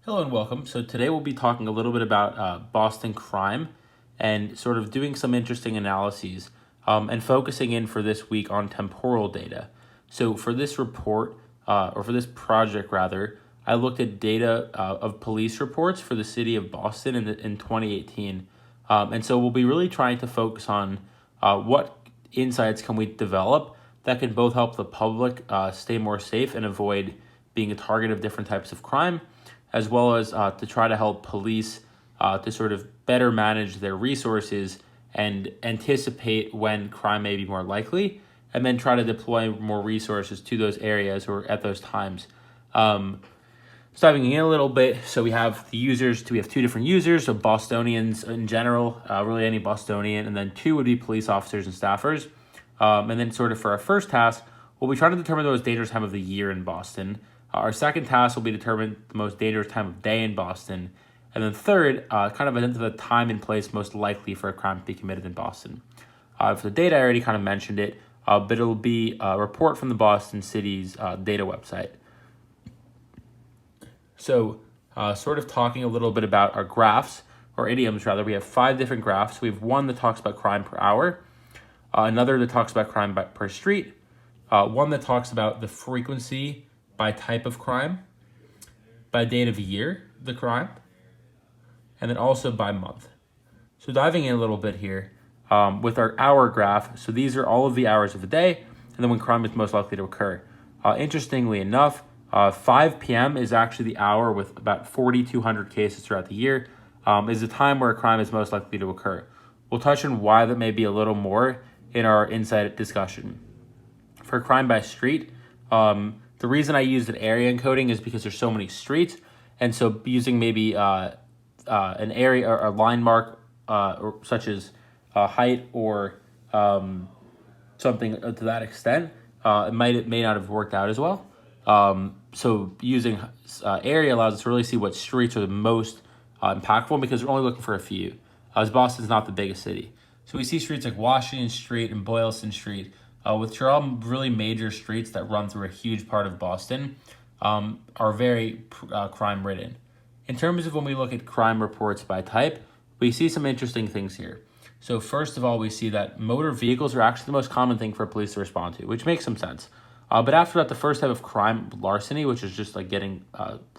Hello and welcome. So today we'll be talking a little bit about Boston crime and sort of doing some interesting analyses and focusing in for this week on temporal data. So for this report, or for this project rather, I looked at data of police reports for the city of Boston in 2018. And so we'll be really trying to focus on what insights can we develop that can both help the public stay more safe and avoid being a target of different types of crime, as well as to try to help police to sort of better manage their resources and anticipate when crime may be more likely, and then try to deploy more resources to those areas or at those times. So diving in a little bit, so we have the users. We have two different users, so Bostonians in general, really any Bostonian, and then two would be police officers and staffers. And then sort of for our first task, we'll be trying to determine the most dangerous time of the year in Boston. Our second task will be determine the most dangerous time of day in Boston. And then third, kind of identify the time and place most likely for a crime to be committed in Boston. For the data, I already kind of mentioned it, but it'll be a report from the Boston City's data website. So sort of talking a little bit about our graphs, or idioms rather, we have 5 different graphs. We have one that talks about crime per hour, another that talks about crime per street, one that talks about the frequency by type of crime, by date of year, the crime, and then also by month. So diving in a little bit here with our hour graph, so these are all of the hours of the day, and then when crime is most likely to occur. Interestingly enough, 5 p.m. is actually the hour with about 4,200 cases throughout the year, is the time where a crime is most likely to occur. We'll touch on why that may be a little more in our insight discussion. For crime by street, the reason I used an area encoding is because there's so many streets, and so using maybe an area or a line mark, or such as height or something to that extent, it may not have worked out as well. So using area allows us to really see what streets are the most impactful, because we're only looking for a few, as Boston's not the biggest city. So we see streets like Washington Street and Boylston Street, which are all really major streets that run through a huge part of Boston, are very crime-ridden. In terms of when we look at crime reports by type, we see some interesting things here. So first of all, we see that motor vehicles are actually the most common thing for police to respond to, which makes some sense. But after that, the first type of crime, larceny, which is just like getting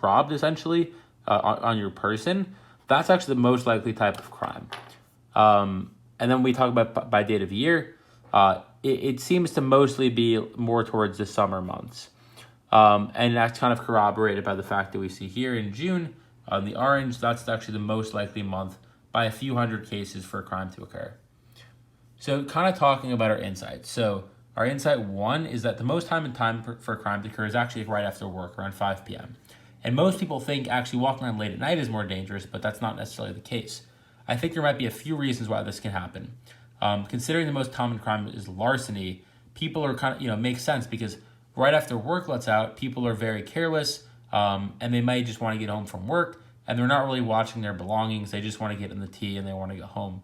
robbed essentially on your person, that's actually the most likely type of crime. And then we talk about by date of year, it seems to mostly be more towards the summer months. And that's kind of corroborated by the fact that we see here in June, on the orange, that's actually the most likely month by a few hundred cases for a crime to occur. So kind of talking about our insights. So our insight 1 is that the most time for a crime to occur is actually right after work, around 5 p.m. And most people think actually walking around late at night is more dangerous, but that's not necessarily the case. I think there might be a few reasons why this can happen. Considering the most common crime is larceny, people are kind of, makes sense, because right after work lets out, people are very careless, and they might just want to get home from work, and they're not really watching their belongings. They just want to get in the tea and they want to go home.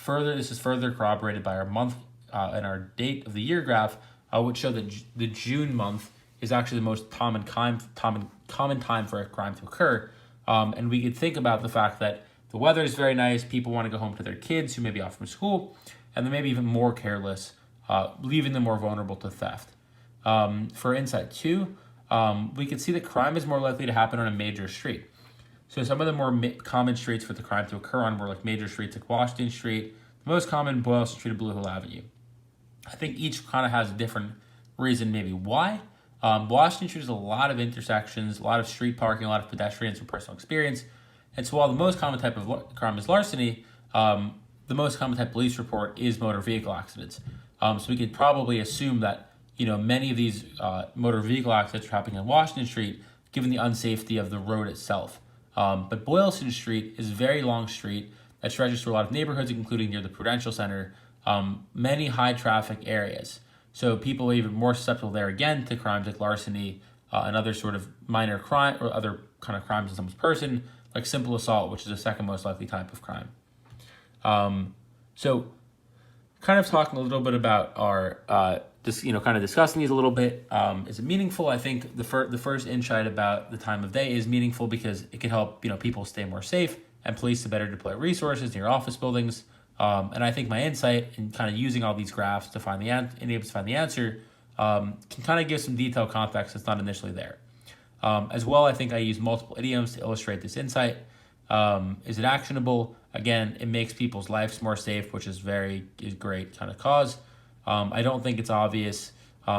This is further corroborated by our month and our date of the year graph, which show that the June month is actually the most common time for a crime to occur. And we could think about the fact that the weather is very nice, people want to go home to their kids who may be off from school, and they may be even more careless, leaving them more vulnerable to theft. For insight 2, we can see that crime is more likely to happen on a major street. So some of the more common streets for the crime to occur on were like major streets like Washington Street, the most common Boylston Street and Blue Hill Avenue. I think each kind of has a different reason maybe why. Washington Street has a lot of intersections, a lot of street parking, a lot of pedestrians from personal experience. And so while the most common type of crime is larceny, the most common type of police report is motor vehicle accidents. So we could probably assume that many of these motor vehicle accidents are happening on Washington Street, given the unsafety of the road itself. But Boylston Street is a very long street that stretches through a lot of neighborhoods, including near the Prudential Center, many high traffic areas. So people are even more susceptible there again to crimes like larceny and other sort of minor crime or other kind of crimes on someone's person, like simple assault, which is the second most likely type of crime. So kind of talking a little bit about our just kind of discussing these a little bit. Is it meaningful? I think the first insight about the time of day is meaningful because it can help people stay more safe and police to better deploy resources in your office buildings. And I think my insight in kind of using all these graphs to find the answer can kind of give some detailed context that's not initially there. As well, I think I use multiple idioms to illustrate this insight. Is it actionable? Again, it makes people's lives more safe, which is great kind of cause. I don't think it's obvious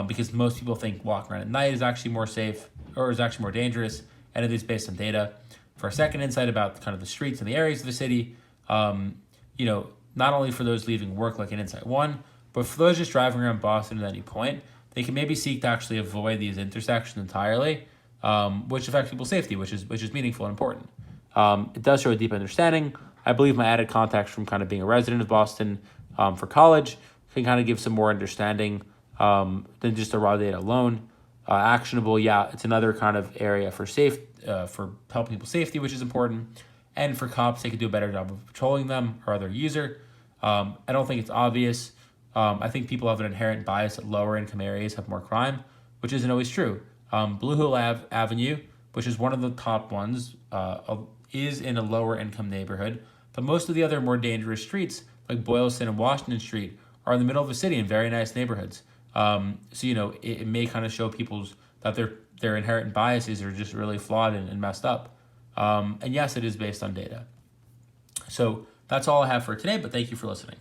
because most people think walking around at night is actually more safe or is actually more dangerous, and it is based on data. For a second insight about kind of the streets and the areas of the city, not only for those leaving work like in Insight 1, but for those just driving around Boston at any point, they can maybe seek to actually avoid these intersections entirely, which affects people's safety, which is meaningful and important. It does show a deep understanding. I believe my added context from kind of being a resident of Boston for college can kind of give some more understanding than just the raw data alone. Actionable, yeah, it's another kind of area for helping people's safety, which is important. And for cops, they could do a better job of patrolling them or other user. I don't think it's obvious. I think people have an inherent bias that lower income areas have more crime, which isn't always true. Blue Hill Avenue, which is one of the top ones, is in a lower income neighborhood, but most of the other more dangerous streets, like Boylston and Washington Street, are in the middle of the city in very nice neighborhoods. It may kind of show people's that their inherent biases are just really flawed and messed up. And yes, it is based on data. So that's all I have for today, but thank you for listening.